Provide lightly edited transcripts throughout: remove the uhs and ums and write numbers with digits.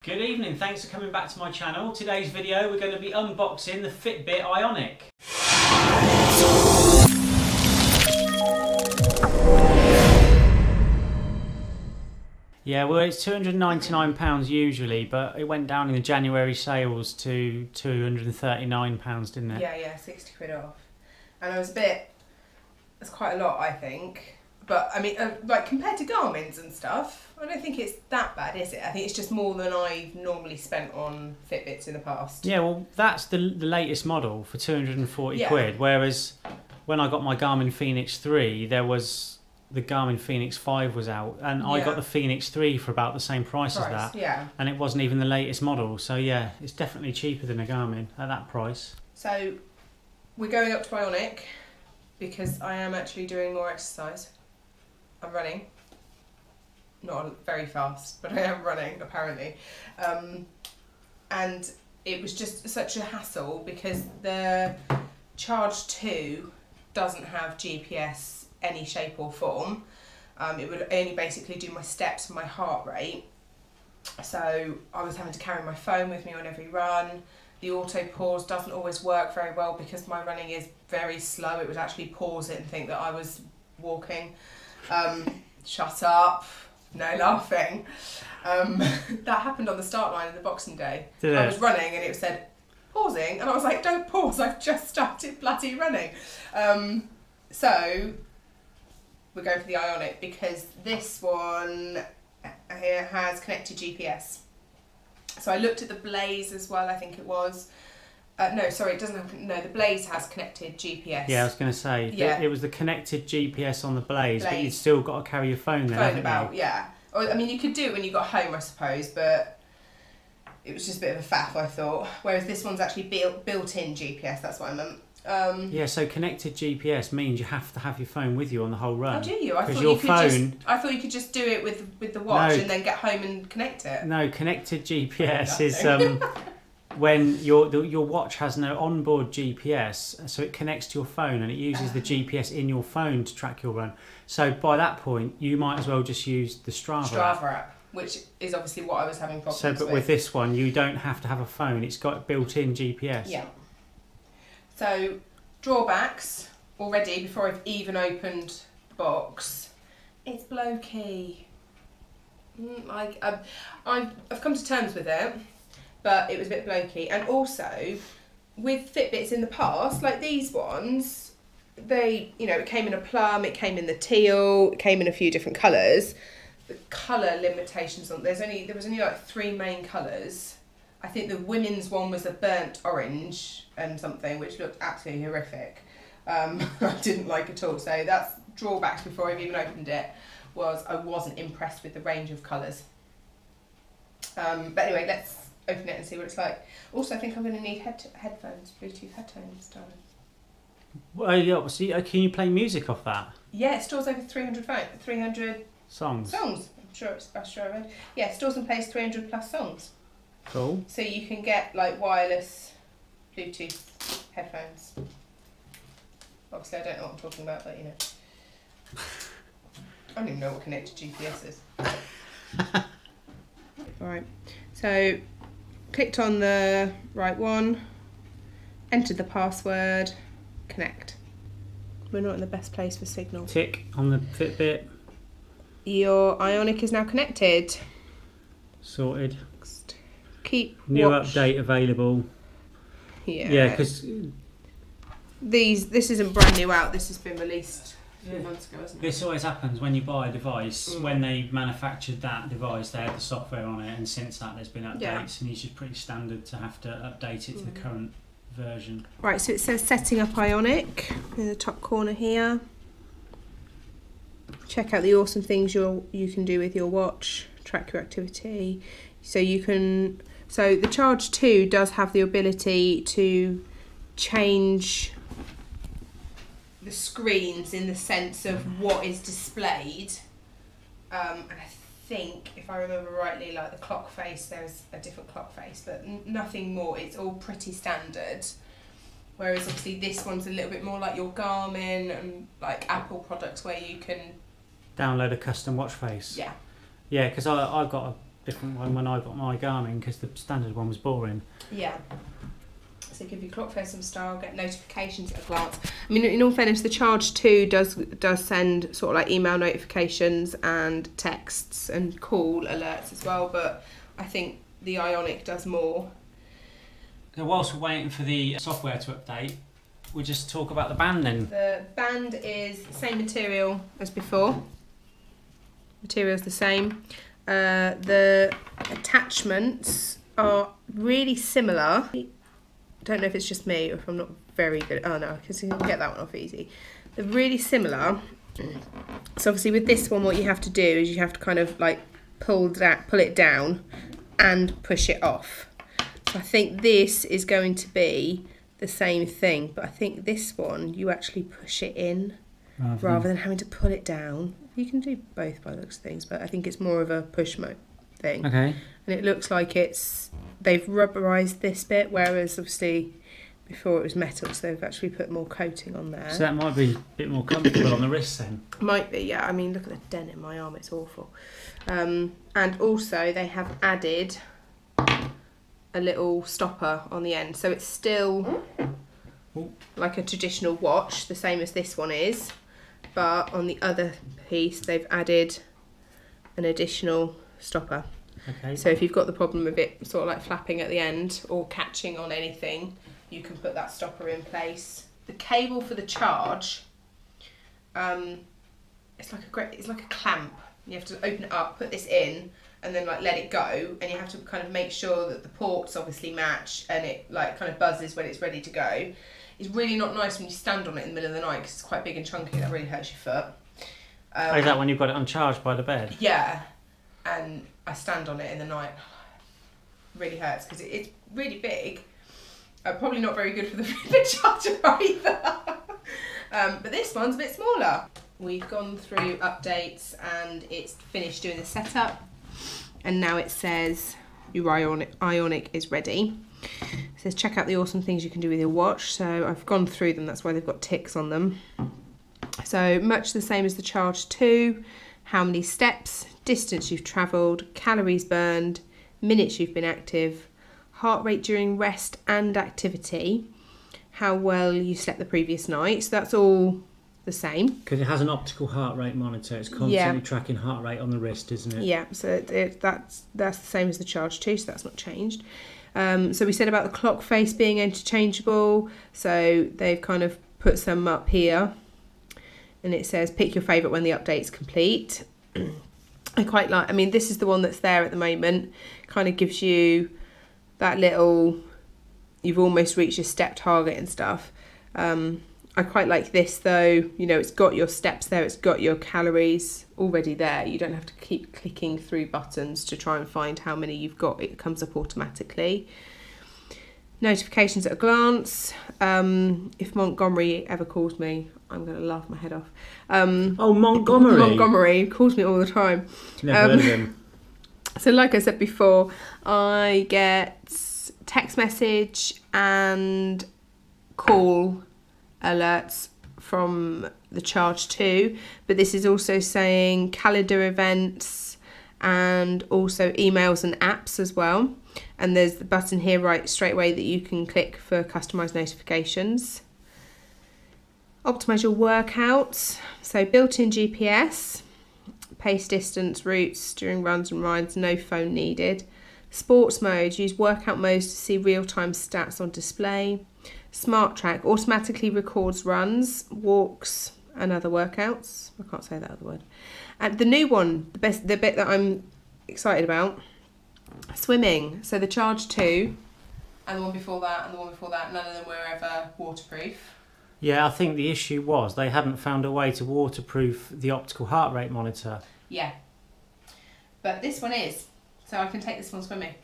Good evening, thanks for coming back to my channel. Today's video we're going to be unboxing the Fitbit Ionic. Yeah, well it's £299 usually, but it went down in the January sales to £239, didn't it? Yeah, 60 quid off. And I was that's quite a lot I think. But I mean, like compared to Garmin's and stuff, I don't think it's that bad, is it? I think it's just more than I've normally spent on Fitbits in the past. Yeah, well that's the latest model for 240 quid, whereas when I got my Garmin Fenix 3, there was the Garmin Fenix 5 was out, and I got the Fenix 3 for about the same price as that. Yeah. And it wasn't even the latest model, so yeah, it's definitely cheaper than a Garmin at that price. So we're going up to Ionic because I am actually doing more exercise. I'm running, not very fast, but I am running apparently, and it was just such a hassle because the Charge 2 doesn't have GPS any shape or form. It would only basically do my steps and my heart rate, so I was having to carry my phone with me on every run. The auto pause doesn't always work very well because my running is very slow. It would actually pause it and think that I was walking. Shut up, no laughing. That happened on the start line of the Boxing Day. I was running and it said pausing and I was like, don't pause, I've just started bloody running. So we're going for the Ionic because this one here has connected GPS. So I looked at the Blaze as well, I think it was. No, sorry, it doesn't have. No, the Blaze has connected GPS. Yeah, I was going to say. Yeah. It was the connected GPS on the Blaze, but you've still got to carry your phone there. Yeah. Or, I mean, you could do it when you got home, I suppose, but it was just a bit of a faff, I thought. Whereas this one's actually built-in GPS. That's what I meant. Yeah, so connected GPS means you have to have your phone with you on the whole run. Oh, do you? I thought you could just do it with the watch and then get home and connect it. No, connected GPS is when your watch has no onboard GPS, so it connects to your phone and it uses the GPS in your phone to track your run. So by that point, you might as well just use the Strava app, which is obviously what I was having problems with. But with this one, you don't have to have a phone. It's got built-in GPS. Yeah. So drawbacks already before I've even opened the box. It's blokey. Like I've come to terms with it. But it was a bit blokey. And also, with Fitbits in the past, like these ones, they, it came in a plum, it came in the teal, it came in a few different colours. The colour limitations there was only like 3 main colours. I think the women's one was a burnt orange and something, which looked absolutely horrific. I didn't like at all. So that's drawbacks before I've even opened it, was I wasn't impressed with the range of colours. But anyway, let's open it and see what it's like. Also, I think I'm going to need headphones, Bluetooth headphones, darling. Well, yeah, so can you play music off that? Yeah, it stores over 300 songs. I'm sure I read. Yeah, it stores and plays 300 plus songs. Cool. So you can get like wireless Bluetooth headphones. Obviously, I don't know what I'm talking about, but I don't even know what connected GPS is. Alright, so clicked on the right one, entered the password, connect. We're not in the best place for signal. Tick on the Fitbit. Your Ionic is now connected. Sorted. Keep new watch. Update available. Yeah, because this isn't brand new out. This has been released a few months ago, hasn't it? This always happens when you buy a device. When they manufactured that device, they had the software on it, and since that there's been updates, and it's just pretty standard to have to update it to the current version. Right, so it says setting up Ionic in the top corner here. Check out the awesome things you can do with your watch. Track your activity. So the Charge 2 does have the ability to change the screens in the sense of what is displayed, and I think, if I remember rightly, like the clock face, there's a different clock face, but nothing more. It's all pretty standard, whereas obviously this one's a little bit more like your Garmin and like Apple products where you can download a custom watch face. Yeah, because I got a different one when I got my Garmin because the standard one was boring. Yeah. So give you clock face and style, get notifications at a glance. I mean, in all fairness, the Charge 2 does send sort of like email notifications and texts and call alerts as well, but I think the Ionic does more. So whilst we're waiting for the software to update, we'll just talk about the band then. The band is the same material as before. Material's the same. The attachments are really similar. Don't know if it's just me or if I'm not very good. Oh no, because you can get that one off easy. They're really similar. So obviously with this one, what you have to do is you have to kind of like pull it down and push it off. So I think this is going to be the same thing, but I think this one you actually push it in rather than having to pull it down. You can do both by the looks of things, but I think it's more of a push mode thing. Okay. And it looks like they've rubberized this bit, whereas obviously before it was metal, so they've actually put more coating on there. So that might be a bit more comfortable on the wrist then. Might be, yeah. I mean, look at the dent in my arm, it's awful. And also they have added a little stopper on the end, so it's still like a traditional watch, the same as this one is, but on the other piece they've added an additional stopper. Okay. So if you've got the problem of it sort of like flapping at the end or catching on anything, you can put that stopper in place. The cable for the charge, it's like a clamp. You have to open it up, put this in, and then like let it go, and you have to kind of make sure that the ports obviously match and it like kind of buzzes when it's ready to go. It's really not nice when you stand on it in the middle of the night because it's quite big and chunky. That really hurts your foot. Is that when you've got it uncharged by the bed? Yeah, and I stand on it in the night. It really hurts because it's really big. Probably not very good for the Fitbit charger either. But this one's a bit smaller. We've gone through updates and it's finished doing the setup. And now it says your Ionic is ready. It says check out the awesome things you can do with your watch. So I've gone through them, that's why they've got ticks on them. So much the same as the Charge 2. How many steps, distance you've travelled, calories burned, minutes you've been active, heart rate during rest and activity, how well you slept the previous night. So that's all the same. Because it has an optical heart rate monitor. It's constantly tracking heart rate on the wrist, isn't it? Yeah, so that's the same as the Charge 2, so that's not changed. So we said about the clock face being interchangeable. So they've kind of put some up here. And it says pick your favourite when the update's complete. I quite like, I mean, this is the one that's there at the moment. Kind of gives you that little, you've almost reached your step target and stuff. I quite like this though, you know, it's got your steps there, it's got your calories already there. You don't have to keep clicking through buttons to try and find how many you've got. It comes up automatically. Notifications at a glance. If Montgomery ever calls me, I'm going to laugh my head off. Oh, Montgomery. Montgomery calls me all the time. Never heard of him. So like I said before, I get text message and call alerts from the Charge 2, but this is also saying calendar events and also emails and apps as well. And there's the button here right straight away that you can click for customized notifications. Optimize your workouts. So built-in GPS, pace, distance, routes during runs and rides, no phone needed. Sports mode, use workout modes to see real-time stats on display. Smart track, automatically records runs, walks and other workouts. I can't say that other word. And the new one, the bit that I'm excited about, swimming. So the Charge 2 and the one before that and the one before that, none of them were ever waterproof. Yeah, I think the issue was they hadn't found a way to waterproof the optical heart rate monitor. Yeah. But this one is. So I can take this one swimming.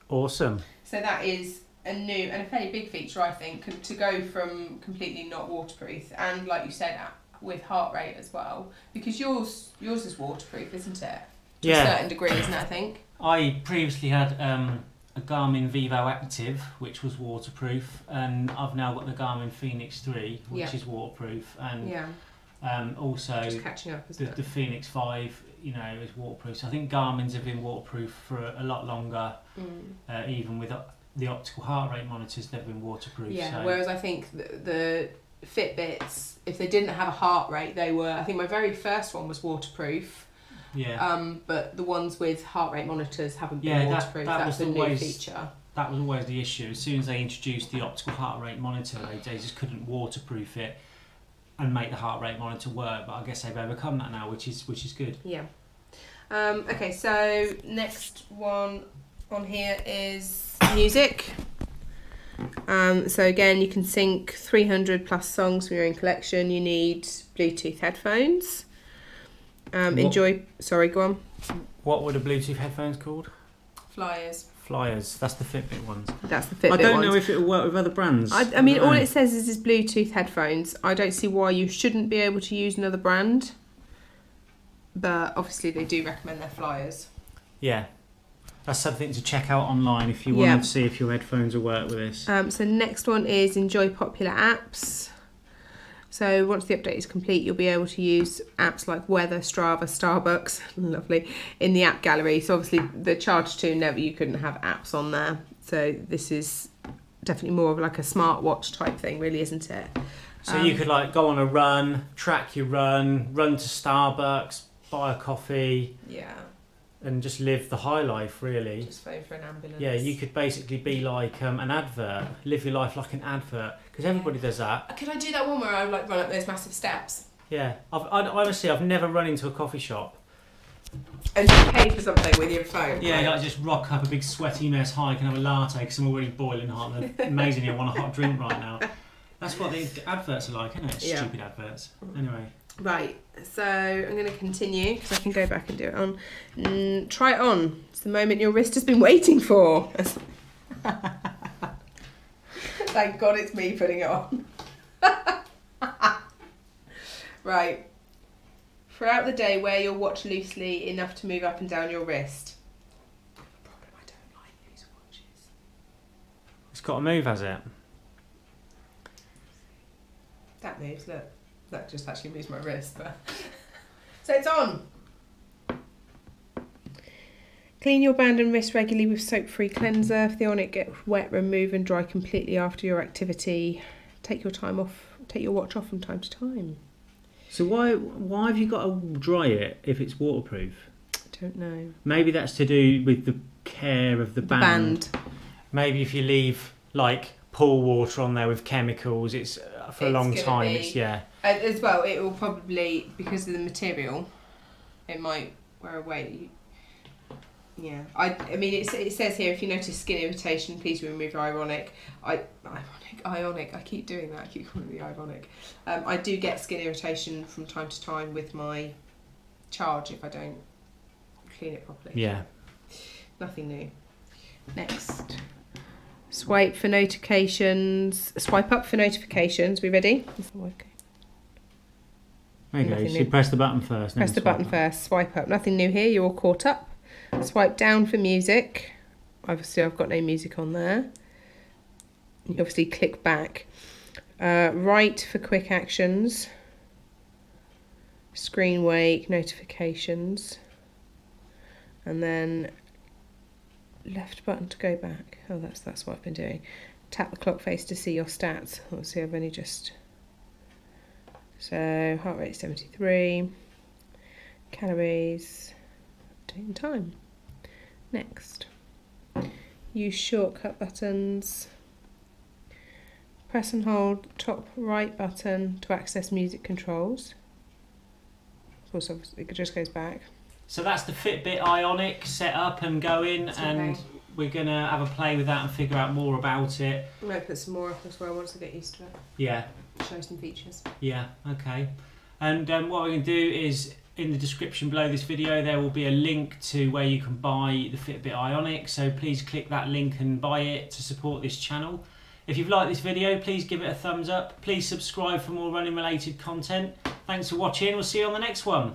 Awesome. So that is a new and a fairly big feature, I think, to go from completely not waterproof and, like you said, with heart rate as well. Because yours is waterproof, isn't it? To a certain degree, isn't it, I think? I previously had a Garmin Vivo Active, which was waterproof, and I've now got the Garmin Fenix 3, which is waterproof. And Also, just catching up, isn't it? The Phoenix 5, you know, is waterproof. So I think Garmin's have been waterproof for a lot longer, even with the optical heart rate monitors, they've been waterproof. Yeah, so. whereas I think the Fitbits, if they didn't have a heart rate, they were, I think my very first one was waterproof. Yeah. But the ones with heart rate monitors haven't been waterproof. That's a new feature. That was always the issue. As soon as they introduced the optical heart rate monitor, they just couldn't waterproof it and make the heart rate monitor work. But I guess they've overcome that now, which is good. Yeah. Okay, so next one on here is music. So again, you can sync 300 plus songs from your own collection. You need Bluetooth headphones. Sorry, go on. What were the Bluetooth headphones called? Flyers. That's the Fitbit ones. That's the Fitbit ones. I don't know if it will work with other brands. I mean, all it says is Bluetooth headphones. I don't see why you shouldn't be able to use another brand. But obviously they do recommend their Flyers. Yeah. That's something to check out online if you want to see if your headphones will work with this. So next one is enjoy popular apps. So once the update is complete, you'll be able to use apps like Weather, Strava, Starbucks, lovely, in the app gallery. So obviously the Charge 2 you couldn't have apps on there. So this is definitely more of like a smartwatch type thing, really, isn't it? So you could like go on a run, track your run to Starbucks, buy a coffee. Yeah. And just live the high life, really. Just phone for an ambulance. Yeah, you could basically be like an advert. Live your life like an advert. Because everybody does that. Could I do that one where I like run up those massive steps? Yeah. Honestly, I've never run into a coffee shop. And you pay for something with your phone? Yeah, like just rock up a big sweaty mess hike and have a latte because I'm already boiling hot and amazingly I want a hot drink right now. That's what the adverts are like, isn't it? Stupid adverts. Anyway. Right, so I'm going to continue because I can go back and do it on. Try it on. It's the moment your wrist has been waiting for. Thank God it's me putting it on. Right. Throughout the day, wear your watch loosely enough to move up and down your wrist. Problem, I don't like loose watches. It's got to move, has it? That moves, look. That just actually moves my wrist, but so it's on. Clean your band and wrist regularly with soap-free cleanser. If the Ionic gets wet, remove and dry completely after your activity. Take your watch off from time to time. So why have you got to dry it if it's waterproof? I don't know. Maybe that's to do with the care of the band. Maybe if you leave like pool water on there with chemicals, it's for a long time. As well, it will probably, because of the material, it might wear away. Yeah, I mean, it says here, if you notice skin irritation, please remove Ionic. Ionic. I keep doing that. I keep calling it the Ionic. I do get skin irritation from time to time with my Charge if I don't clean it properly. Yeah. Nothing new. Next. Swipe for notifications. Swipe up for notifications. We ready? Okay. There you go. So you press the button first. Press the button first. Swipe up. Nothing new here. You're all caught up. Swipe down for music. Obviously, I've got no music on there. You obviously click back. Right for quick actions. Screen wake, notifications. And then left button to go back. Oh, that's what I've been doing. Tap the clock face to see your stats. Obviously, I've only just... So, heart rate 73. Calories. Date and time. Next. Use shortcut buttons. Press and hold top right button to access music controls. Of course, it just goes back. So that's the Fitbit Ionic set up and going, and we're going to have a play with that and figure out more about it. I might put some more up as well once I get used to it. Yeah. Show some features. Yeah, okay. And what we're going to do is, in the description below this video, there will be a link to where you can buy the Fitbit Ionic. So please click that link and buy it to support this channel. If you've liked this video, please give it a thumbs up. Please subscribe for more running related content. Thanks for watching. We'll see you on the next one.